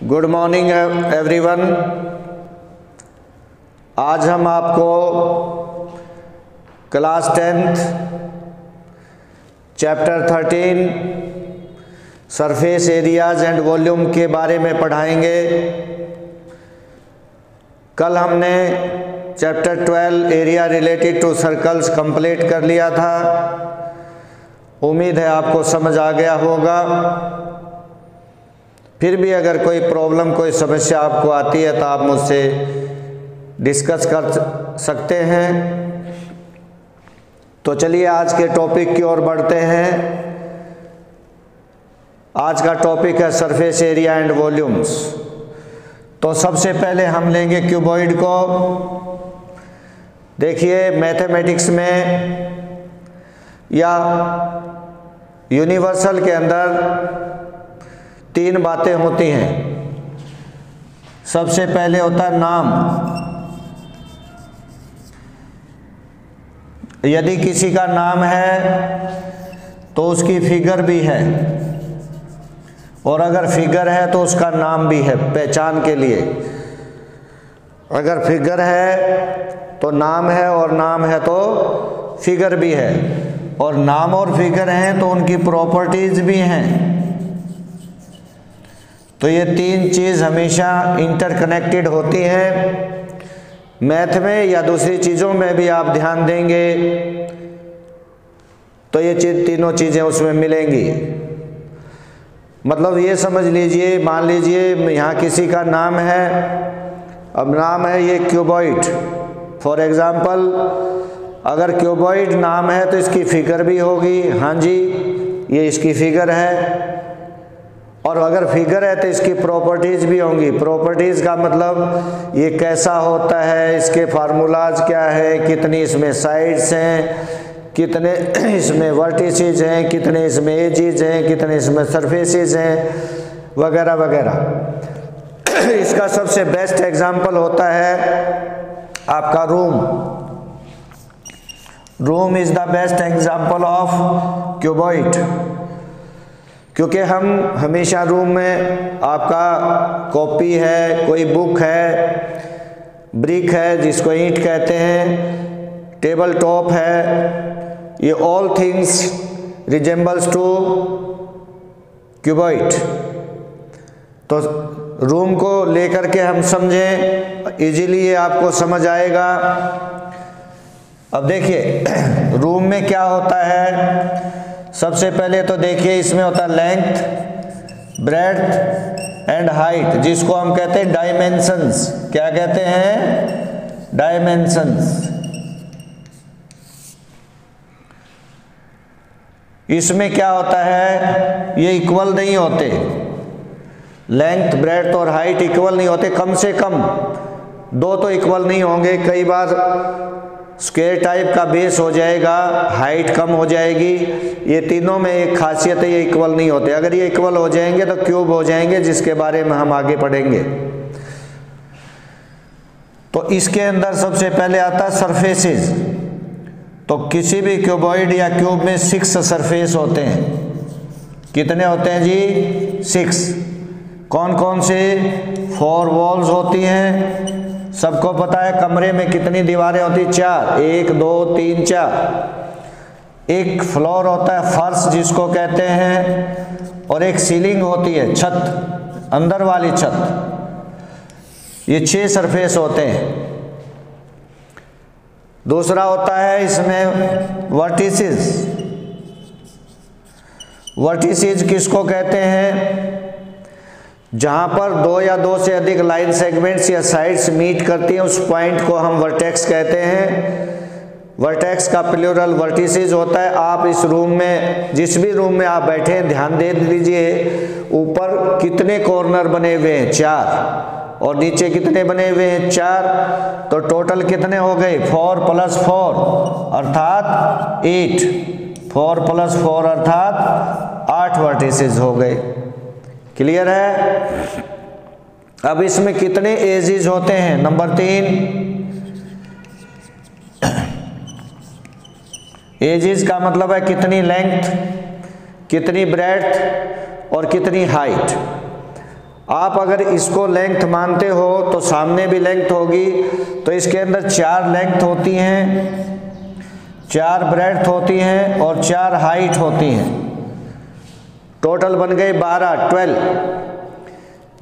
Good morning everyone. आज हम आपको class 10th chapter 13 surface areas and volume के बारे में पढ़ाएंगे। कल हमने chapter 12 area related to circles complete कर लिया था। उम्मीद है आपको समझ आ गया होगा। फिर भी अगर कोई प्रॉब्लम, कोई समस्या आपको आती है तो आप मुझसे डिस्कस कर सकते हैं। तो चलिए आज के टॉपिक की ओर बढ़ते हैं। आज का टॉपिक है सरफेस एरिया एंड वॉल्यूम्स। तो सबसे पहले हम लेंगे क्यूबॉइड को। देखिए मैथमेटिक्स में या यूनिवर्सल के अंदर तीन बातें होती हैं। सबसे पहले होता है नाम। यदि किसी का नाम है तो उसकी फिगर भी है, और अगर फिगर है तो उसका नाम भी है पहचान के लिए। अगर फिगर है तो नाम है, और नाम है तो फिगर भी है, और नाम और फिगर हैं तो उनकी प्रॉपर्टीज भी हैं। तो ये तीन चीज़ हमेशा इंटरकनेक्टेड होती हैं। मैथ में या दूसरी चीज़ों में भी आप ध्यान देंगे तो ये तीनों चीज़ें उसमें मिलेंगी। मतलब ये समझ लीजिए, मान लीजिए यहाँ किसी का नाम है। अब नाम है ये क्यूबॉइड। फॉर एग्जांपल अगर क्यूबॉइड नाम है तो इसकी फिगर भी होगी। हाँ जी, ये इसकी फिगर है। और अगर फिगर है तो इसकी प्रॉपर्टीज़ भी होंगी। प्रॉपर्टीज़ का मतलब ये कैसा होता है, इसके फार्मूलाज क्या है, कितनी इसमें साइड्स हैं, कितने इसमें वर्टिसेस हैं, कितने इसमें एजेस हैं, कितने इसमें सरफेसेस हैं, वगैरह वगैरह। इसका सबसे बेस्ट एग्जांपल होता है आपका room. Room is the best example of cuboid, क्योंकि हम हमेशा रूम में आपका कॉपी है, कोई बुक है, ब्रिक है जिसको ईंट कहते हैं, टेबल टॉप है, ये all things resembles to cuboid. तो रूम को लेकर के हम समझें, इजीली ये आपको समझ आएगा। अब देखिए रूम में क्या होता है। सबसे पहले तो देखिए इसमें होता है लेंथ, ब्रेड्थ एंड हाइट, जिसको हम कहते हैं डायमेंशंस। क्या कहते हैं? डायमेंशंस। इसमें क्या होता है, ये इक्वल नहीं होते। लेंथ, ब्रेड्थ और हाइट इक्वल नहीं होते। कम से कम दो तो इक्वल नहीं होंगे। कई बार स्क्वायर टाइप का बेस हो जाएगा, हाइट कम हो जाएगी। ये तीनों में एक खासियत है, ये इक्वल नहीं होते। अगर ये इक्वल हो जाएंगे तो क्यूब हो जाएंगे, जिसके बारे में हम आगे पढ़ेंगे। तो इसके अंदर सबसे पहले आता है सरफेसेस। तो किसी भी क्यूबॉइड या क्यूब में 6 सरफेस होते हैं। कितने होते हैं जी? 6। कौन कौन से? 4 वॉल्स होती हैं। सबको पता है कमरे में कितनी दीवारें होती? 4। 1 2 3 4। एक फ्लोर होता है, फर्श जिसको कहते हैं, और एक सीलिंग होती है, छत, अंदर वाली छत। ये 6 सरफेस होते हैं। दूसरा होता है इसमें वर्टिसेस। वर्टिसेस किसको कहते हैं? जहाँ पर 2 या 2 से अधिक लाइन सेगमेंट्स या साइड्स मीट करती हैं, उस पॉइंट को हम वर्टेक्स कहते हैं। वर्टेक्स का प्लूरल वर्टिसेस होता है। आप इस रूम में, जिस भी रूम में आप बैठे हैं, ध्यान दे दीजिए ऊपर कितने कॉर्नर बने हुए हैं? 4। और नीचे कितने बने हुए हैं? 4। तो टोटल कितने हो गए? 4 + 4 अर्थात 8। 4 + 4 अर्थात 8 वर्टिसेस हो गए। क्लियर है? अब इसमें कितने एजेस होते हैं? नंबर 3, एजेस का मतलब है कितनी लेंथ, कितनी ब्रेड्थ और कितनी हाइट। आप अगर इसको लेंथ मानते हो तो सामने भी लेंथ होगी, तो इसके अंदर 4 लेंथ होती हैं, 4 ब्रेड्थ होती हैं और 4 हाइट होती हैं। टोटल बन गए 12।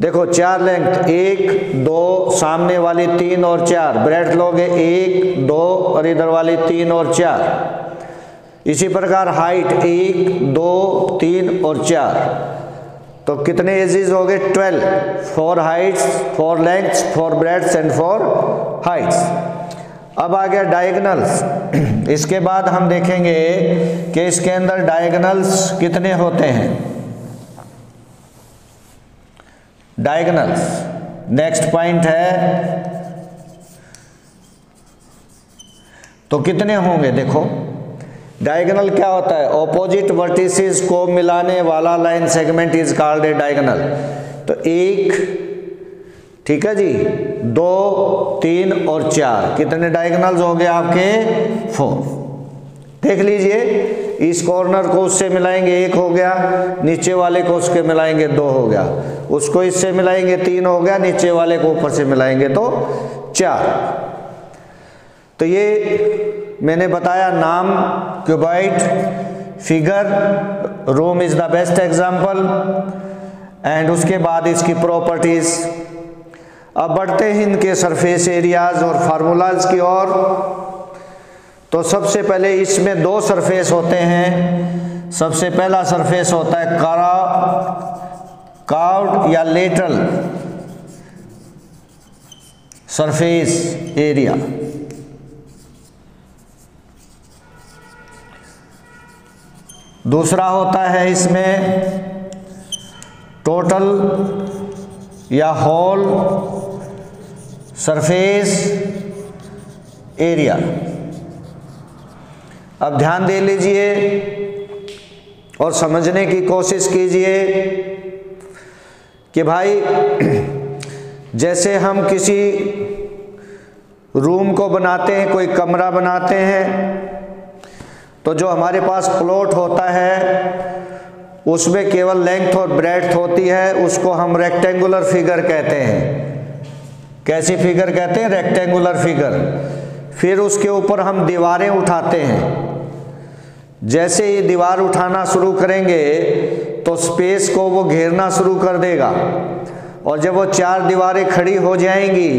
देखो 4 लेंथ 1 2, सामने वाली 3 और 4, ब्रेड्थ लोगे 1 2 और इधर वाली 3 और 4। इसी प्रकार हाइट 1 2 3 और 4। तो कितने एजेस हो गए? 12। 4 हाइट्स, 4 लेंथ्स, 4 ब्रेड्थ्स एंड 4 हाइट्स। अब आ गया डायगोनल्स। इसके बाद हम देखेंगे कि इसके अंदर डायगोनल्स कितने होते हैं। डायगोनल्स नेक्स्ट पॉइंट है, तो कितने होंगे? देखो डायगोनल क्या होता है? ऑपोजिट वर्टिसेस को मिलाने वाला line segment is called a diagonal. तो 1, ठीक है जी, 2 3 और 4, कितने डायगोनल्स हो गए आपके? 4। देख लीजिए, इस कॉर्नर को उससे मिलाएंगे 1 हो गया, नीचे वाले को उसके मिलाएंगे 2 हो गया, उसको इससे मिलाएंगे 3 हो गया, नीचे वाले को ऊपर से मिलाएंगे तो 4। तो ये मैंने बताया नाम, cuboid, figure, room is the best example, and उसके बाद इसकी प्रॉपर्टीज। अब बढ़ते हैं इनके सरफेस एरियाज और फार्मूलाज की ओर। तो सबसे पहले इसमें 2 सरफेस होते हैं। सबसे पहला सरफेस होता है कर्व्ड या लेटरल सरफेस एरिया। दूसरा होता है इसमें टोटल या होल सरफेस एरिया। अब ध्यान दे लीजिए और समझने की कोशिश कीजिए कि भाई जैसे हम किसी रूम को बनाते हैं, कोई कमरा बनाते हैं, तो जो हमारे पास प्लॉट होता है उसमें केवल लेंथ और ब्रेड्थ होती है, उसको हम रेक्टेंगुलर फिगर कहते हैं। कैसी फिगर कहते हैं? Rectangular figure. फिर उसके ऊपर हम दीवारें उठाते हैं। जैसे ये दीवार उठाना शुरू करेंगे तो स्पेस को वो घेरना शुरू कर देगा, और जब वो 4 दीवारें खड़ी हो जाएंगी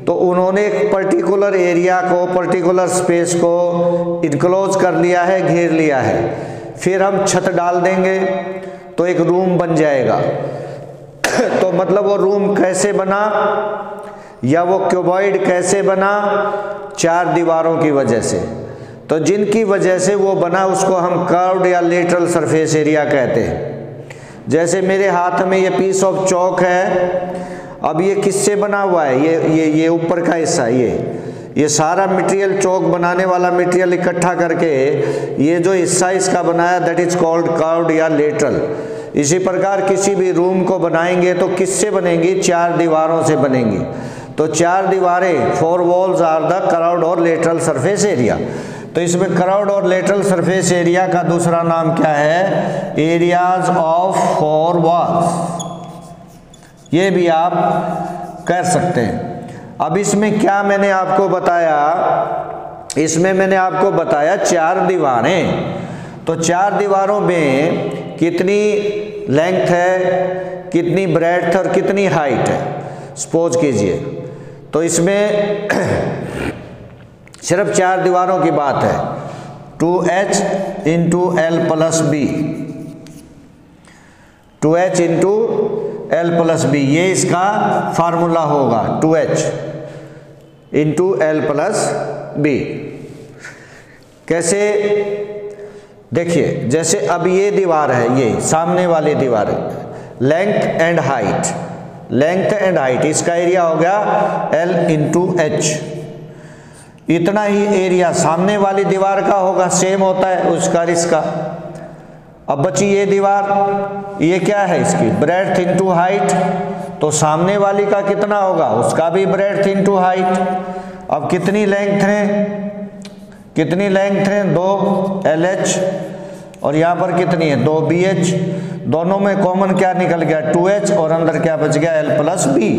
तो उन्होंने एक पर्टिकुलर एरिया को, पर्टिकुलर स्पेस को इनक्लोज कर लिया है, घेर लिया है। फिर हम छत डाल देंगे तो एक रूम बन जाएगा। तो मतलब वो रूम कैसे बना या वो क्यूबॉइड कैसे बना? 4 दीवारों की वजह से। तो जिनकी वजह से वो बना उसको हम कर्व्ड या लेटरल सरफेस एरिया कहते हैं। जैसे मेरे हाथ में ये पीस ऑफ चौक है, अब ये किससे बना हुआ है? ये ऊपर का हिस्सा, ये सारा मटेरियल, चौक बनाने वाला मटेरियल इकट्ठा करके ये जो हिस्सा इसका बनाया, दैट इज कॉल्ड कर्व्ड या लेटरल। इसी प्रकार किसी भी रूम को बनाएंगे तो किससे बनेंगी? 4 दीवारों से बनेंगी। तो 4 दीवारें, 4 वॉल्स आर द कर्व्ड और लेटरल सरफेस एरिया। तो इसमें कर्व्ड और लेटरल सरफेस एरिया का दूसरा नाम क्या है? एरियाज ऑफ 4 वॉल्स, ये भी आप कर सकते हैं। अब इसमें क्या मैंने आपको बताया? इसमें मैंने आपको बताया 4 दीवारें। तो 4 दीवारों में कितनी लेंथ है, कितनी ब्रेड्थ और कितनी हाइट है, सपोज कीजिए। तो इसमें सिर्फ 4 दीवारों की बात है। 2h into L plus B, 2h into L plus B, ये इसका फार्मूला होगा। 2h into L plus B. कैसे? देखिए, जैसे अब ये दीवार है, ये सामने वाली दीवार है, length and height, length and height, इसका एरिया हो गया L इंटू एच। इतना ही एरिया सामने वाली दीवार का होगा, सेम होता है उसका और इसका। अब बची ये दीवार, ये क्या है? इसकी ब्रेड्थ इंटू हाइट। तो सामने वाली का कितना होगा? उसका भी ब्रेड्थ इंटू हाइट। अब कितनी लेंथ है? कितनी लेंथ है? 2 LH, और यहाँ पर कितनी है? 2 BH। दोनों में कॉमन क्या निकल गया 2h और अंदर क्या बच गया l plus B.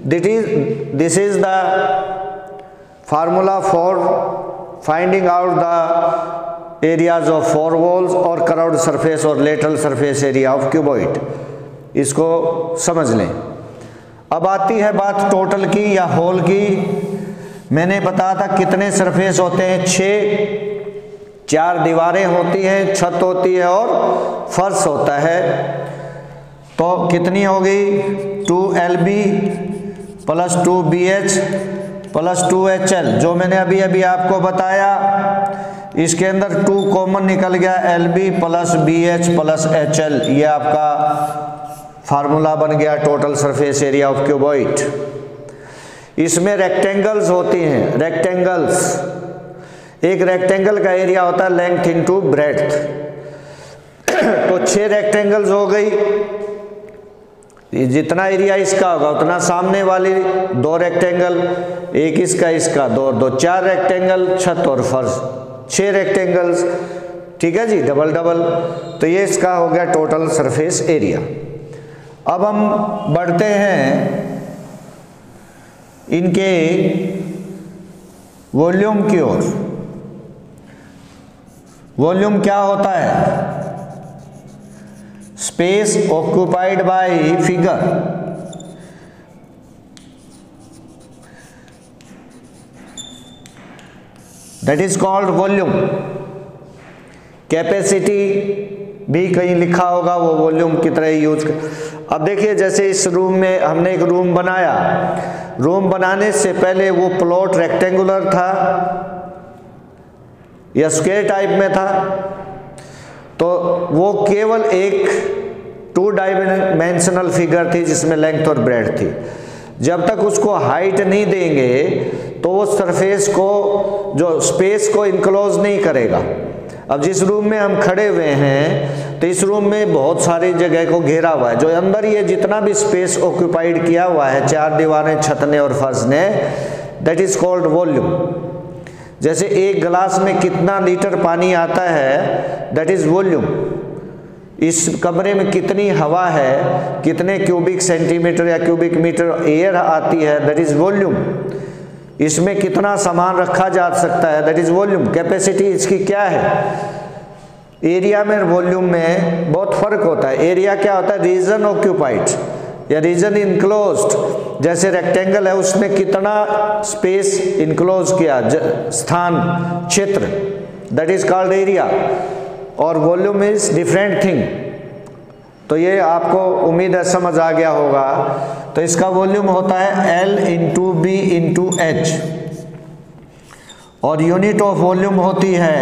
This is the formula for finding out the areas of four walls और कर्व्ड सरफेस और lateral surface area of cuboid. इसको समझ लें। अब आती है बात टोटल की या होल की। मैंने बताया था कितने सरफेस होते हैं, 6, 4 दीवारें होती हैं, छत होती है और फर्श होता है। तो कितनी होगी 2LB plus 2BH plus 2HL, जो मैंने अभी अभी आपको बताया। इसके अंदर 2 कॉमन निकल गया, LB plus BH plus HL। ये आपका फार्मूला बन गया total surface area of cuboid. इसमें रेक्टेंगल्स होती हैं, रेक्टेंगल्स। एक रेक्टेंगल का एरिया होता है लेंथ इनटू ब्रेड्थ। तो 6 रेक्टेंगल्स हो गई, जितना एरिया इसका होगा उतना सामने वाली 2 रेक्टेंगल, एक इसका 2 4 रेक्टेंगल, छत और फर्श 6 रेक्टेंगल्स। ठीक है जी, डबल डबल। तो ये इसका हो गया टोटल सरफेस एरिया। अब हम बढ़ते हैं इनके वॉल्यूम की ओर। वॉल्यूम क्या होता है? Space occupied by figure. That is called volume. Capacity भी कहीं लिखा होगा, वो वॉल्यूम की तरह यूज कर। अब देखिए, जैसे इस रूम में हमने एक रूम बनाया। रूम बनाने से पहले वो प्लॉट रेक्टेंगुलर था या स्क्वायर टाइप में था, तो वो केवल एक 2 डायमेंशनल फिगर थी जिसमें लेंथ और ब्रेड्थ थी। जब तक उसको हाइट नहीं देंगे तो वो सरफेस को, जो स्पेस को इनक्लोज नहीं करेगा। अब जिस रूम में हम खड़े हुए हैं, तो इस रूम में बहुत सारी जगह को घेरा हुआ है। जो अंदर ये जितना भी स्पेस ऑक्युपाइड किया हुआ है, 4 दीवारें, छत ने और फर्श ने, दैट इज कॉल्ड वॉल्यूम। जैसे एक गिलास में कितना लीटर पानी आता है, दैट इज वॉल्यूम। इस कमरे में कितनी हवा है, कितने क्यूबिक सेंटीमीटर या क्यूबिक मीटर एयर आती है, दैट इज वॉल्यूम। इसमें कितना सामान रखा जा सकता है, दैट इज वॉल्यूम। कैपेसिटी इसकी क्या है? एरिया में वॉल्यूम में बहुत फर्क होता है। एरिया क्या होता है? रीजन ऑक्यूपाइड या रीजन इनक्लोज्ड। जैसे रेक्टेंगल है, उसने कितना स्पेस इनक्लोज किया, स्थान, क्षेत्र, दैट इज कॉल्ड एरिया। और वॉल्यूम इज डिफरेंट थिंग। तो ये आपको उम्मीद है समझ आ गया होगा। तो इसका वॉल्यूम होता है L into B into H, और यूनिट ऑफ वॉल्यूम होती है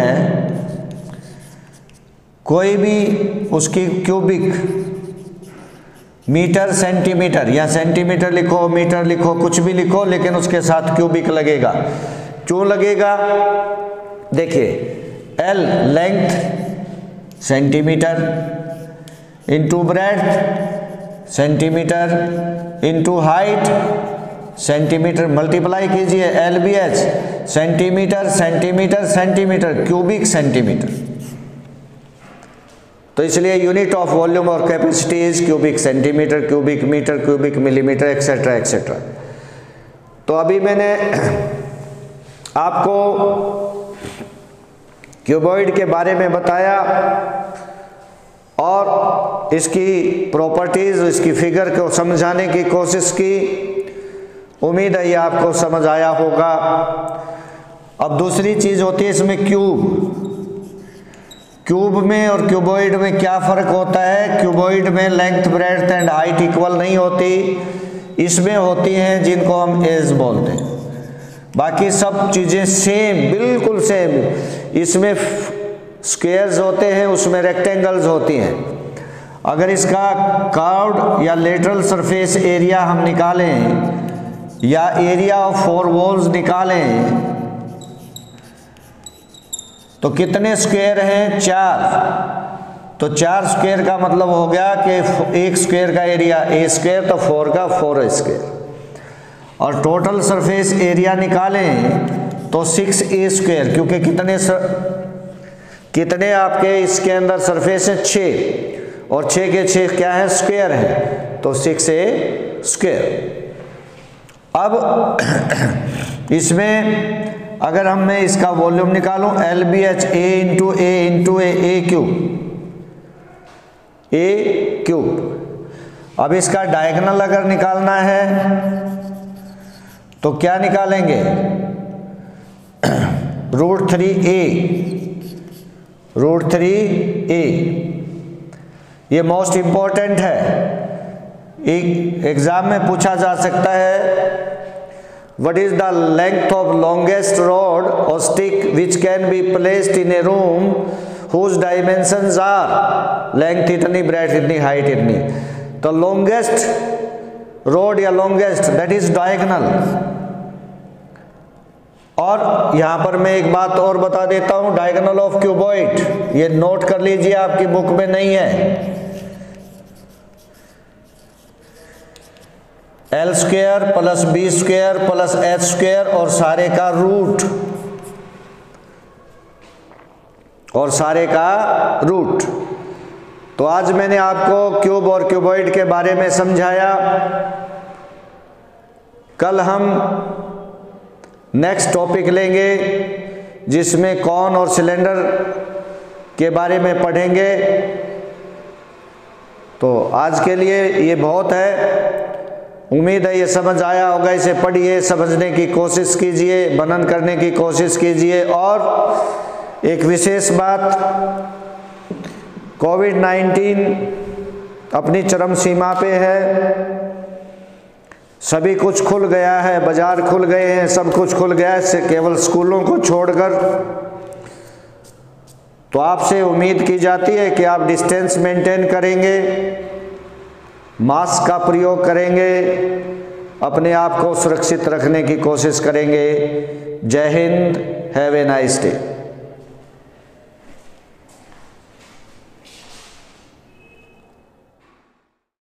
कोई भी उसकी क्यूबिक, मीटर, सेंटीमीटर, या सेंटीमीटर लिखो, मीटर लिखो, कुछ भी लिखो, लेकिन उसके साथ क्यूबिक लगेगा। क्यों लगेगा? देखिए, L length centimetre into breadth centimetre into height centimetre, multiply कीजिए LBH, centimetre centimetre centimetre, cubic centimetre. तो इसलिए यूनिट ऑफ वॉल्यूम और capacity is cubic centimetre, cubic metre, cubic millimetre, etcetera etcetera. तो अभी मैंने आपको क्यूबॉइड के बारे में बताया और इसकी प्रॉपर्टीज, इसकी फिगर को समझाने की कोशिश की। उम्मीद है ये आपको समझ आया होगा। अब दूसरी चीज होती है इसमें क्यूब। क्यूब में और क्यूबॉइड में क्या फर्क होता है? क्यूबॉइड में length, breadth and height equal नहीं होती, इसमें होती हैं जिनको हम एज बोलते हैं। बाकी सब चीजें सेम, बिल्कुल सेम। इसमें स्क्वायर्स होते हैं, उसमें रेक्टेंगल्स होती हैं। अगर इसका कर्व्ड या लेटरल सरफेस एरिया हम निकालें या एरिया ऑफ 4 वॉल्स निकालें, तो कितने स्क्वायर हैं? 4। तो 4 स्क्वायर का मतलब हो गया कि एक स्क्वायर का एरिया A स्क्वायर, तो 4 का 4 स्क्वायर। और टोटल सरफेस एरिया निकालें तो 6A स्क्वायर, क्योंकि कितने आपके इसके अंदर सरफेस है? 6, और 6 के 6 क्या है, स्क्वायर है, तो 6a स्क्वायर। अब इसमें अगर मैं इसका वॉल्यूम निकालूं, LBH a into A cube. अब इसका डायगोनल अगर निकालना है तो क्या निकालेंगे, √3a। ये मोस्ट इंपॉर्टेंट है, एक एग्जाम में पूछा जा सकता है, what is the length of longest rod और stick which can be placed in a room whose dimensions are length इतनी, ब्रेड्थ इतनी, हाइट इतनी। तो लॉन्गेस्ट रॉड या लॉन्गेस्ट दैट इज डायगोनल। और यहां पर मैं एक बात और बता देता हूं, डायगोनल ऑफ क्यूबॉइड, ये नोट कर लीजिए, आपकी बुक में नहीं है। L square plus B square plus H square और सारे का रूट। तो आज मैंने आपको क्यूब और क्यूबॉइड के बारे में समझाया। कल हम नेक्स्ट टॉपिक लेंगे जिसमें कॉन और सिलेंडर के बारे में पढ़ेंगे। तो आज के लिए ये बहुत है, उम्मीद है ये समझ आया होगा। इसे पढ़िए, समझने की कोशिश कीजिए, मनन करने की कोशिश कीजिए। और एक विशेष बात, कोविड-19 अपनी चरम सीमा पे है, सभी कुछ खुल गया है, बाजार खुल गए हैं, सब कुछ खुल गया है, केवल स्कूलों को छोड़कर। तो आपसे उम्मीद की जाती है कि आप डिस्टेंस मेंटेन करेंगे, मास्क का प्रयोग करेंगे, अपने आप को सुरक्षित रखने की कोशिश करेंगे। जय Hind, have a nice day.